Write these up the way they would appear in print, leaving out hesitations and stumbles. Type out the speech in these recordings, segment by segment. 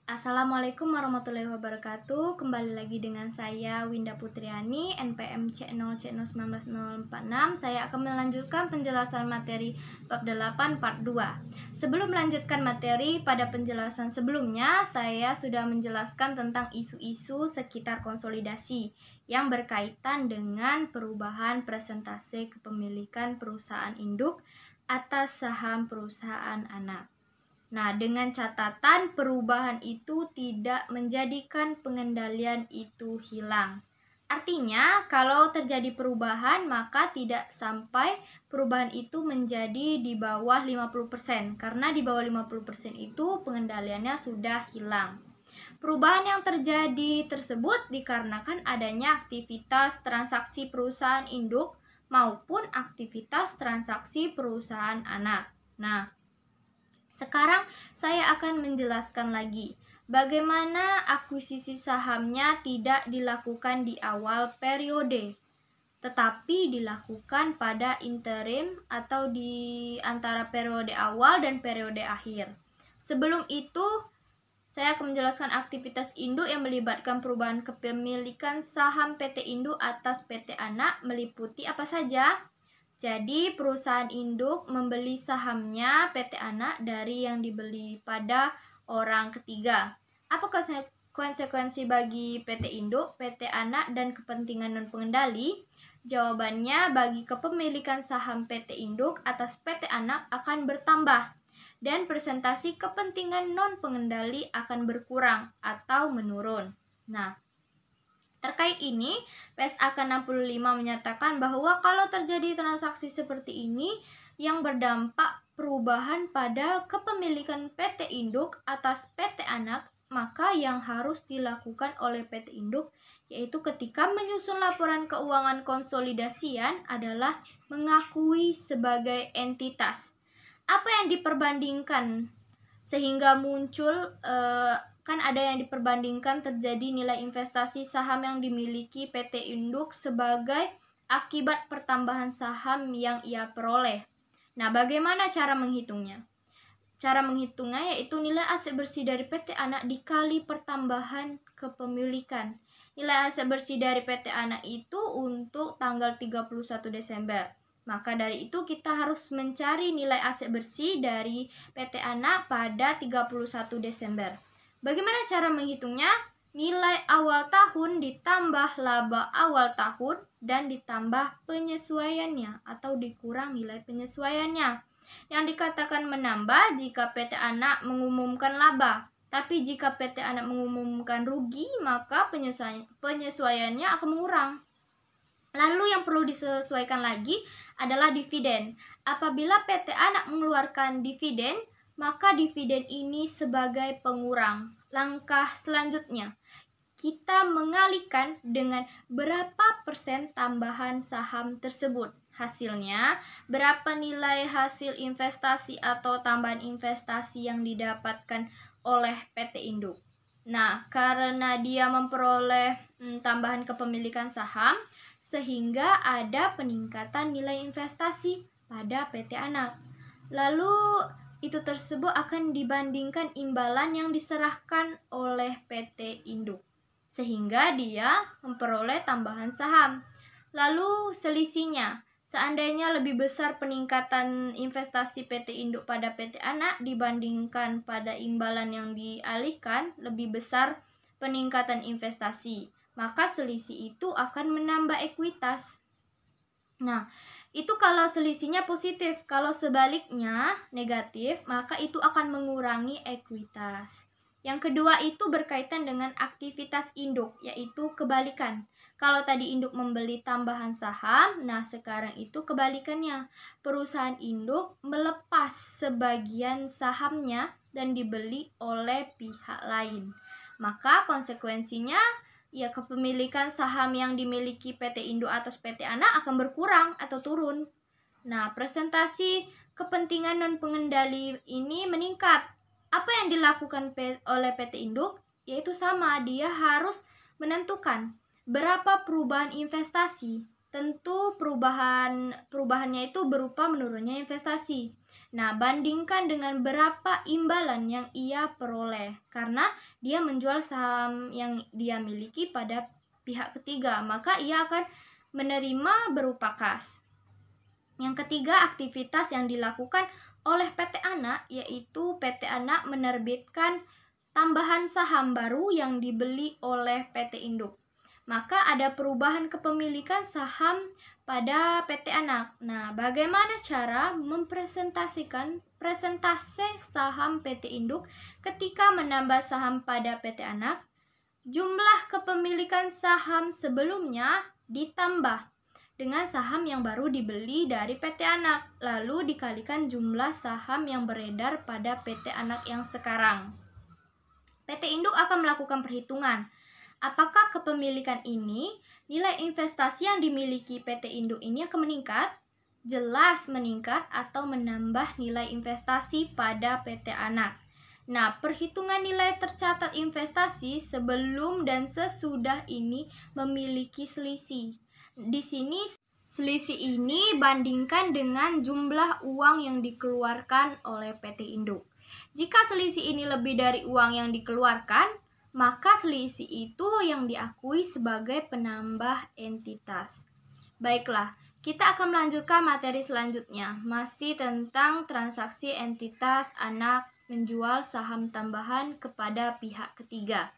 Assalamualaikum warahmatullahi wabarakatuh. Kembali lagi dengan saya Winda Putriani, NPM C0C0194046. Saya akan melanjutkan penjelasan materi bab 8 part 2. Sebelum melanjutkan materi, pada penjelasan sebelumnya saya sudah menjelaskan tentang isu-isu sekitar konsolidasi yang berkaitan dengan perubahan presentase kepemilikan perusahaan induk atas saham perusahaan anak. Nah, dengan catatan perubahan itu tidak menjadikan pengendalian itu hilang. Artinya, kalau terjadi perubahan, maka tidak sampai perubahan itu menjadi di bawah 50%. Karena di bawah 50% itu pengendaliannya sudah hilang. Perubahan yang terjadi tersebut dikarenakan adanya aktivitas transaksi perusahaan induk maupun aktivitas transaksi perusahaan anak. Nah, sekarang saya akan menjelaskan lagi bagaimana akuisisi sahamnya tidak dilakukan di awal periode, tetapi dilakukan pada interim atau di antara periode awal dan periode akhir. Sebelum itu, saya akan menjelaskan aktivitas induk yang melibatkan perubahan kepemilikan saham PT Induk atas PT Anak meliputi apa saja? Jadi, perusahaan induk membeli sahamnya PT Anak dari yang dibeli pada orang ketiga. Apa konsekuensi bagi PT Induk, PT Anak, dan kepentingan non-pengendali? Jawabannya, bagi kepemilikan saham PT Induk atas PT Anak akan bertambah, dan presentasi kepentingan non-pengendali akan berkurang atau menurun. Nah, terkait ini, PSAK 65 menyatakan bahwa kalau terjadi transaksi seperti ini yang berdampak perubahan pada kepemilikan PT Induk atas PT Anak, maka yang harus dilakukan oleh PT Induk yaitu ketika menyusun laporan keuangan konsolidasian adalah mengakui sebagai entitas. Apa yang diperbandingkan sehingga muncul kan ada yang diperbandingkan terjadi nilai investasi saham yang dimiliki PT Induk sebagai akibat pertambahan saham yang ia peroleh. Nah, bagaimana cara menghitungnya? Cara menghitungnya yaitu nilai aset bersih dari PT Anak dikali pertambahan kepemilikan. Nilai aset bersih dari PT Anak itu untuk tanggal 31 Desember. Maka dari itu kita harus mencari nilai aset bersih dari PT Anak pada 31 Desember. Bagaimana cara menghitungnya? Nilai awal tahun ditambah laba awal tahun dan ditambah penyesuaiannya atau dikurang nilai penyesuaiannya. Yang dikatakan menambah jika PT Anak mengumumkan laba. Tapi jika PT Anak mengumumkan rugi, maka penyesuaiannya akan mengurang. Lalu yang perlu disesuaikan lagi adalah dividen. Apabila PT Anak mengeluarkan dividen, maka dividen ini sebagai pengurang. Langkah selanjutnya, kita mengalihkan dengan berapa persen tambahan saham tersebut. Hasilnya, berapa nilai hasil investasi atau tambahan investasi yang didapatkan oleh PT Induk. Nah, karena dia memperoleh tambahan kepemilikan saham, sehingga ada peningkatan nilai investasi pada PT Anak. Lalu itu tersebut akan dibandingkan imbalan yang diserahkan oleh PT Induk, sehingga dia memperoleh tambahan saham. Lalu selisihnya, seandainya lebih besar peningkatan investasi PT Induk pada PT Anak dibandingkan pada imbalan yang dialihkan, lebih besar peningkatan investasi, maka selisih itu akan menambah ekuitas. Nah, itu kalau selisihnya positif. Kalau sebaliknya negatif, maka itu akan mengurangi ekuitas. Yang kedua itu berkaitan dengan aktivitas induk, yaitu kebalikan. Kalau tadi induk membeli tambahan saham, nah sekarang itu kebalikannya. Perusahaan induk melepas sebagian sahamnya dan dibeli oleh pihak lain. Maka konsekuensinya, ya kepemilikan saham yang dimiliki PT Induk atas PT Anak akan berkurang atau turun. Nah, presentasi kepentingan non-pengendali ini meningkat. Apa yang dilakukan oleh PT Induk? Yaitu sama, dia harus menentukan berapa perubahan investasi Tentu perubahannya itu berupa menurunnya investasi. Nah, bandingkan dengan berapa imbalan yang ia peroleh karena dia menjual saham yang dia miliki pada pihak ketiga, maka ia akan menerima berupa kas. Yang ketiga, aktivitas yang dilakukan oleh PT Anak, yaitu PT Anak menerbitkan tambahan saham baru yang dibeli oleh PT Induk. Maka ada perubahan kepemilikan saham pada PT Anak. Nah, bagaimana cara mempresentasikan presentase saham PT Induk ketika menambah saham pada PT Anak? Jumlah kepemilikan saham sebelumnya ditambah dengan saham yang baru dibeli dari PT Anak, lalu dikalikan jumlah saham yang beredar pada PT Anak yang sekarang. PT Induk akan melakukan perhitungan apakah kepemilikan ini, nilai investasi yang dimiliki PT Induk ini akan meningkat, jelas meningkat atau menambah nilai investasi pada PT Anak. Nah, perhitungan nilai tercatat investasi sebelum dan sesudah ini memiliki selisih. Di sini selisih ini bandingkan dengan jumlah uang yang dikeluarkan oleh PT Induk. Jika selisih ini lebih dari uang yang dikeluarkan, maka selisih itu yang diakui sebagai penambah entitas. Baiklah, kita akan melanjutkan materi selanjutnya, masih tentang transaksi entitas anak menjual saham tambahan kepada pihak ketiga.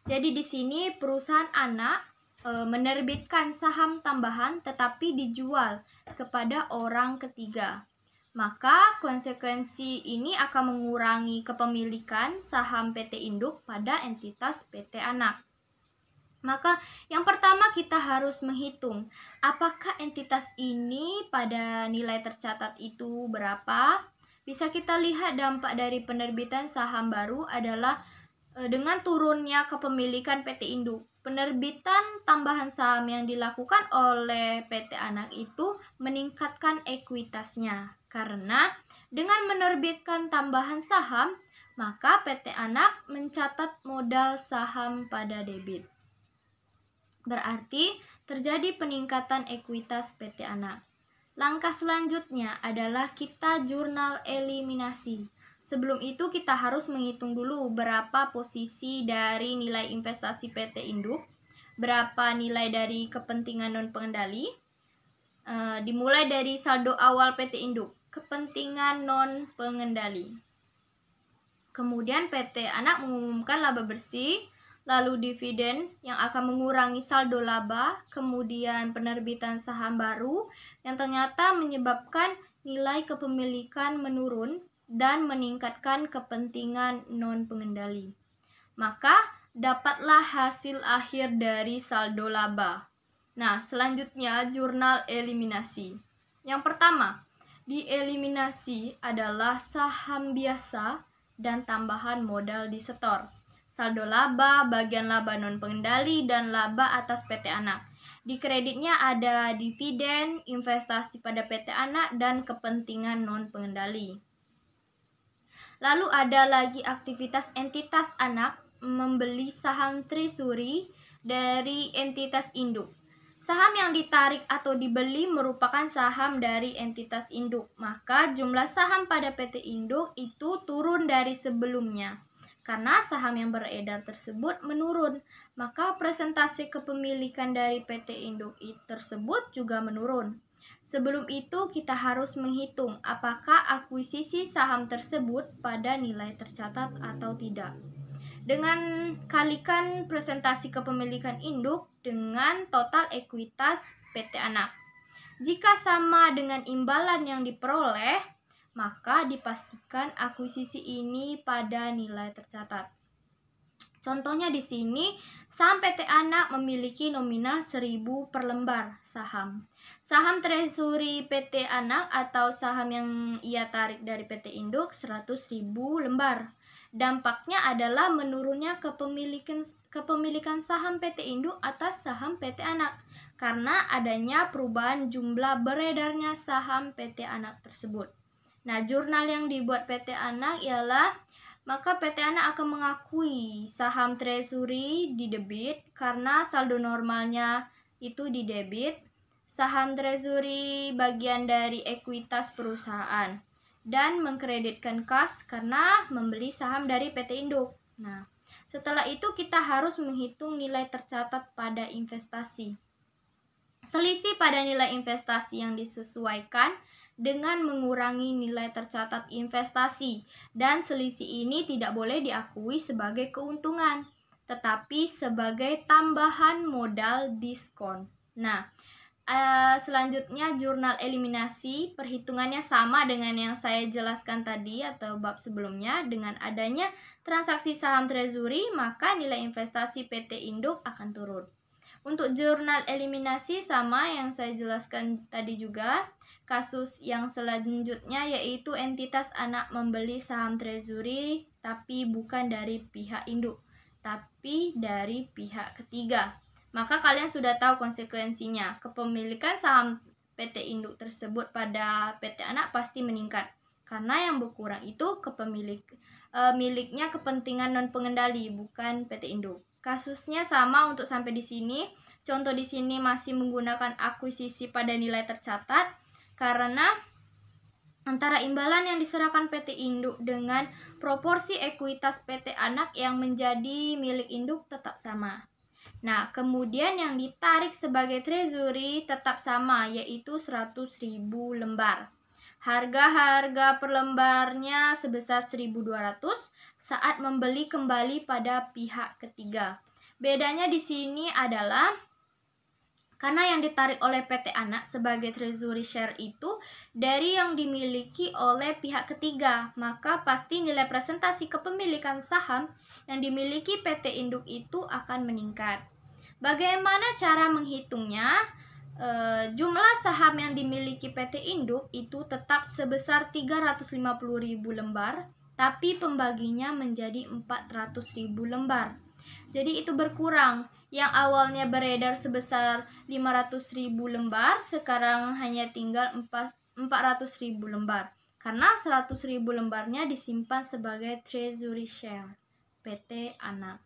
Jadi di sini perusahaan anak menerbitkan saham tambahan tetapi dijual kepada orang ketiga. Maka konsekuensi ini akan mengurangi kepemilikan saham PT Induk pada entitas PT Anak. Maka yang pertama kita harus menghitung apakah entitas ini pada nilai tercatat itu berapa. Bisa kita lihat dampak dari penerbitan saham baru adalah dengan turunnya kepemilikan PT Induk. Penerbitan tambahan saham yang dilakukan oleh PT Anak itu meningkatkan ekuitasnya. Karena dengan menerbitkan tambahan saham, maka PT Anak mencatat modal saham pada debit. Berarti terjadi peningkatan ekuitas PT Anak. Langkah selanjutnya adalah kita jurnal eliminasi. Sebelum itu kita harus menghitung dulu berapa posisi dari nilai investasi PT Induk, berapa nilai dari kepentingan non-pengendali, dimulai dari saldo awal PT Induk, kepentingan non-pengendali. Kemudian PT Anak mengumumkan laba bersih, lalu dividen yang akan mengurangi saldo laba, kemudian penerbitan saham baru yang ternyata menyebabkan nilai kepemilikan menurun dan meningkatkan kepentingan non-pengendali. Maka dapatlah hasil akhir dari saldo laba. Nah, selanjutnya jurnal eliminasi. Yang pertama, dieliminasi adalah saham biasa dan tambahan modal disetor. Saldo laba, bagian laba non-pengendali, dan laba atas PT Anak. Di kreditnya ada dividen, investasi pada PT Anak, dan kepentingan non-pengendali. Lalu ada lagi aktivitas entitas anak membeli saham treasury dari entitas induk. Saham yang ditarik atau dibeli merupakan saham dari entitas induk. Maka jumlah saham pada PT Induk itu turun dari sebelumnya. Karena saham yang beredar tersebut menurun, maka presentasi kepemilikan dari PT Induk tersebut juga menurun. Sebelum itu kita harus menghitung apakah akuisisi saham tersebut pada nilai tercatat atau tidak. Dengan kalikan presentasi kepemilikan induk dengan total ekuitas PT Anak. Jika sama dengan imbalan yang diperoleh, maka dipastikan akuisisi ini pada nilai tercatat. Contohnya di sini, saham PT Anak memiliki nominal 1.000 per lembar saham. Saham treasury PT Anak atau saham yang ia tarik dari PT Induk 100.000 lembar. Dampaknya adalah menurunnya kepemilikan saham PT Induk atas saham PT Anak karena adanya perubahan jumlah beredarnya saham PT Anak tersebut. Nah, jurnal yang dibuat PT Anak ialah maka PT Anak akan mengakui saham treasury di debit karena saldo normalnya itu di debit. saham treasury bagian dari ekuitas perusahaan, dan mengkreditkan kas karena membeli saham dari PT Induk. Nah, setelah itu kita harus menghitung nilai tercatat pada investasi. Selisih pada nilai investasi yang disesuaikan dengan mengurangi nilai tercatat investasi, dan selisih ini tidak boleh diakui sebagai keuntungan, tetapi sebagai tambahan modal diskon. Nah, selanjutnya jurnal eliminasi, perhitungannya sama dengan yang saya jelaskan tadi atau bab sebelumnya. Dengan adanya transaksi saham treasury, maka nilai investasi PT Induk akan turun. Untuk jurnal eliminasi sama yang saya jelaskan tadi juga. Kasus yang selanjutnya yaitu entitas anak membeli saham treasury tapi bukan dari pihak induk, tapi dari pihak ketiga. Maka kalian sudah tahu konsekuensinya. Kepemilikan saham PT Induk tersebut pada PT Anak pasti meningkat. Karena yang berkurang itu miliknya kepentingan non pengendali, bukan PT Induk. Kasusnya sama untuk sampai di sini. Contoh di sini masih menggunakan akuisisi pada nilai tercatat karena antara imbalan yang diserahkan PT Induk dengan proporsi ekuitas PT Anak yang menjadi milik induk tetap sama. Nah, kemudian yang ditarik sebagai treasury tetap sama, yaitu 100.000 lembar. Harga per lembarnya sebesar 1.200 saat membeli kembali pada pihak ketiga. Bedanya di sini adalah karena yang ditarik oleh PT Anak sebagai treasury share itu dari yang dimiliki oleh pihak ketiga, maka pasti nilai presentasi kepemilikan saham yang dimiliki PT Induk itu akan meningkat. Bagaimana cara menghitungnya? Jumlah saham yang dimiliki PT Induk itu tetap sebesar 350.000 lembar, tapi pembaginya menjadi 400.000 lembar. Jadi itu berkurang. Yang awalnya beredar sebesar 500.000 lembar, sekarang hanya tinggal 400.000 lembar. Karena 100.000 lembarnya disimpan sebagai treasury share PT Anak.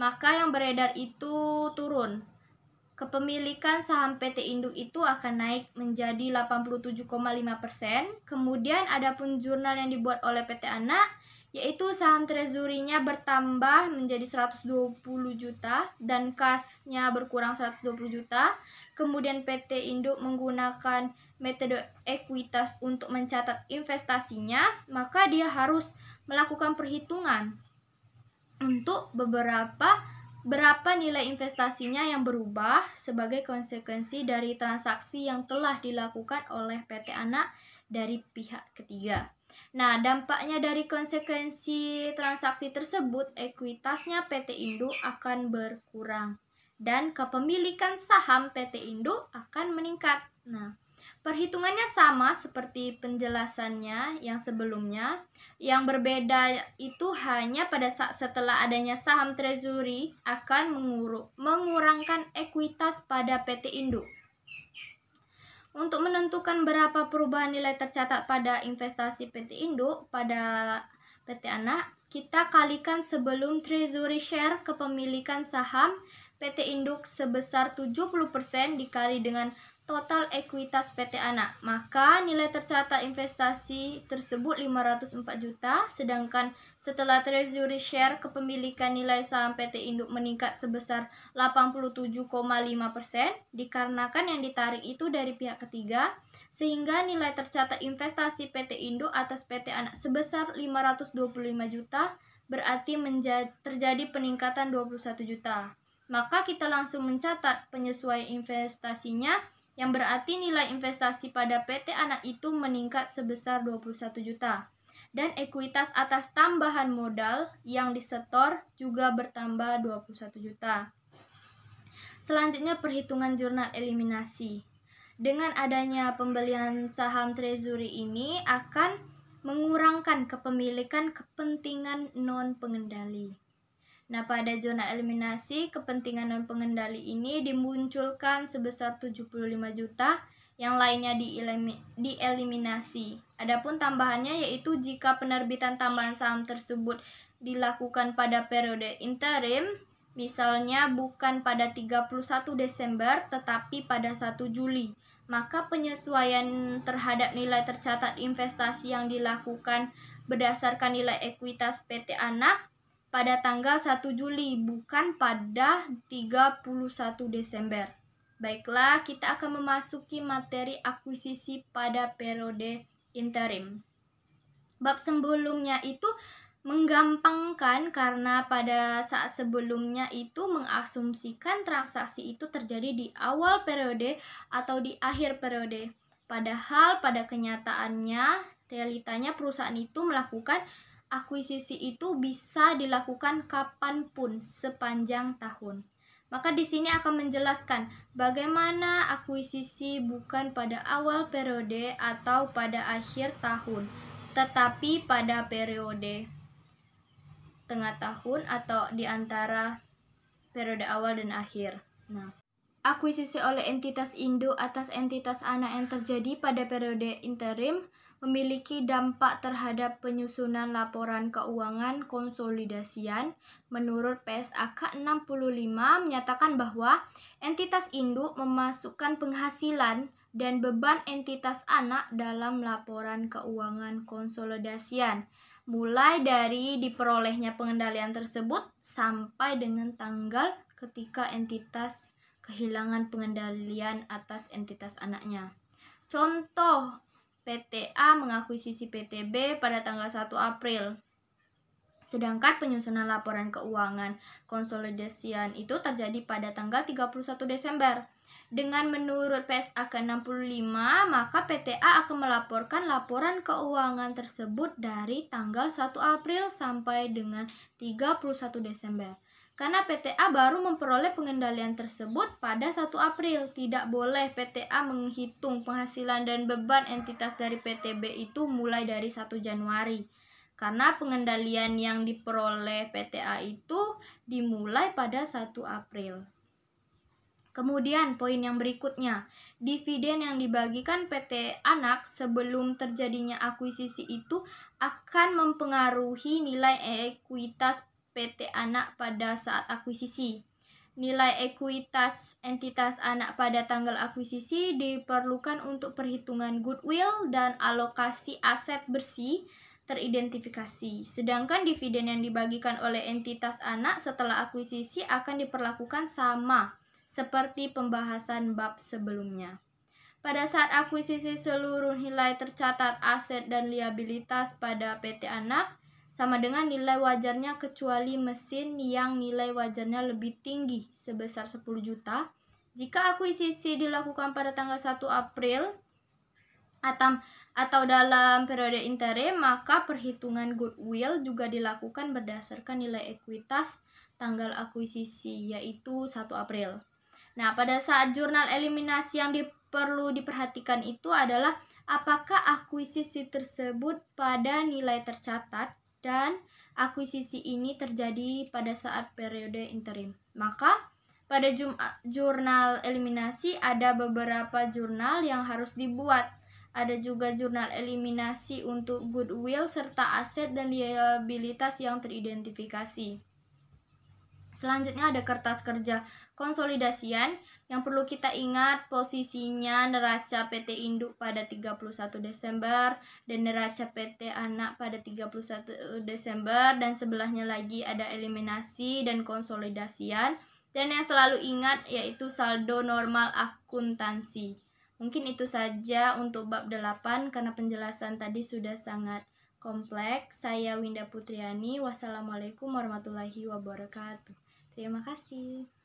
Maka yang beredar itu turun. Kepemilikan saham PT Induk itu akan naik menjadi 87,5%. Kemudian adapun jurnal yang dibuat oleh PT Anak, yaitu saham treasury-nya bertambah menjadi 120 juta dan kasnya berkurang 120 juta. Kemudian PT Induk menggunakan metode ekuitas untuk mencatat investasinya, maka dia harus melakukan perhitungan untuk berapa nilai investasinya yang berubah sebagai konsekuensi dari transaksi yang telah dilakukan oleh PT Anak dari pihak ketiga. Nah, dampaknya dari konsekuensi transaksi tersebut, ekuitasnya PT Induk akan berkurang dan kepemilikan saham PT Induk akan meningkat. Nah, perhitungannya sama seperti penjelasannya yang sebelumnya. Yang berbeda itu hanya pada saat setelah adanya saham treasury akan mengurangkan ekuitas pada PT Induk. Untuk menentukan berapa perubahan nilai tercatat pada investasi PT Induk pada PT Anak, kita kalikan sebelum treasury share kepemilikan saham PT Induk sebesar 70% dikali dengan total ekuitas PT Anak. Maka nilai tercatat investasi tersebut 504 juta, sedangkan setelah treasury share kepemilikan nilai saham PT Induk meningkat sebesar 87,5% dikarenakan yang ditarik itu dari pihak ketiga, sehingga nilai tercatat investasi PT Induk atas PT Anak sebesar 525 juta, berarti terjadi peningkatan 21 juta. Maka kita langsung mencatat penyesuaian investasinya, yang berarti nilai investasi pada PT Anak itu meningkat sebesar 21 juta. Dan ekuitas atas tambahan modal yang disetor juga bertambah 21 juta. Selanjutnya perhitungan jurnal eliminasi. Dengan adanya pembelian saham treasury ini akan mengurangkan kepemilikan kepentingan non pengendali. Nah, pada zona eliminasi, kepentingan non pengendali ini dimunculkan sebesar 75 juta, yang lainnya dieliminasi. Adapun tambahannya yaitu jika penerbitan tambahan saham tersebut dilakukan pada periode interim, Misalnya bukan pada 31 Desember tetapi pada 1 Juli. Maka penyesuaian terhadap nilai tercatat investasi yang dilakukan berdasarkan nilai ekuitas PT Anak pada tanggal 1 Juli bukan pada 31 Desember. Baiklah, kita akan memasuki materi akuisisi pada periode interim. Bab sebelumnya itu menggampangkan karena pada saat sebelumnya itu mengasumsikan transaksi itu terjadi di awal periode atau di akhir periode. Padahal pada kenyataannya, realitanya perusahaan itu melakukan akuisisi itu bisa dilakukan kapanpun sepanjang tahun. Maka di sini akan menjelaskan bagaimana akuisisi bukan pada awal periode atau pada akhir tahun, tetapi pada periode tengah tahun atau di antara periode awal dan akhir. Nah, akuisisi oleh entitas induk atas entitas anak yang terjadi pada periode interim memiliki dampak terhadap penyusunan laporan keuangan konsolidasian. Menurut PSAK 65 menyatakan bahwa entitas induk memasukkan penghasilan dan beban entitas anak dalam laporan keuangan konsolidasian, mulai dari diperolehnya pengendalian tersebut sampai dengan tanggal ketika entitas kehilangan pengendalian atas entitas anaknya. Contoh, PTA mengakuisisi PTB pada tanggal 1 April. Sedangkan penyusunan laporan keuangan konsolidasian itu terjadi pada tanggal 31 Desember. Dengan menurut PSAK 65, maka PTA akan melaporkan laporan keuangan tersebut dari tanggal 1 April sampai dengan 31 Desember. Karena PTA baru memperoleh pengendalian tersebut pada 1 April, tidak boleh PTA menghitung penghasilan dan beban entitas dari PTB itu mulai dari 1 Januari. Karena pengendalian yang diperoleh PTA itu dimulai pada 1 April. Kemudian poin yang berikutnya, dividen yang dibagikan PT Anak sebelum terjadinya akuisisi itu akan mempengaruhi nilai ekuitas PT Anak pada saat akuisisi. Nilai ekuitas entitas anak pada tanggal akuisisi diperlukan untuk perhitungan goodwill dan alokasi aset bersih teridentifikasi. Sedangkan dividen yang dibagikan oleh entitas anak setelah akuisisi akan diperlakukan sama seperti pembahasan bab sebelumnya. Pada saat akuisisi seluruh nilai tercatat aset dan liabilitas pada PT Anak sama dengan nilai wajarnya kecuali mesin yang nilai wajarnya lebih tinggi sebesar 10 juta. Jika akuisisi dilakukan pada tanggal 1 April atau dalam periode interim, maka perhitungan goodwill juga dilakukan berdasarkan nilai ekuitas tanggal akuisisi, yaitu 1 April. Nah, pada saat jurnal eliminasi yang perlu diperhatikan itu adalah apakah akuisisi tersebut pada nilai tercatat dan akuisisi ini terjadi pada saat periode interim. Maka pada jurnal eliminasi ada beberapa jurnal yang harus dibuat. Ada juga jurnal eliminasi untuk goodwill serta aset dan liabilitas yang teridentifikasi. Selanjutnya ada kertas kerja konsolidasian yang perlu kita ingat posisinya neraca PT Induk pada 31 Desember dan neraca PT Anak pada 31 Desember dan sebelahnya lagi ada eliminasi dan konsolidasian dan yang selalu ingat yaitu saldo normal akuntansi. Mungkin itu saja untuk bab 8 karena penjelasan tadi sudah sangat kompleks. Saya Winda Putriani. Wassalamualaikum warahmatullahi wabarakatuh. Terima kasih.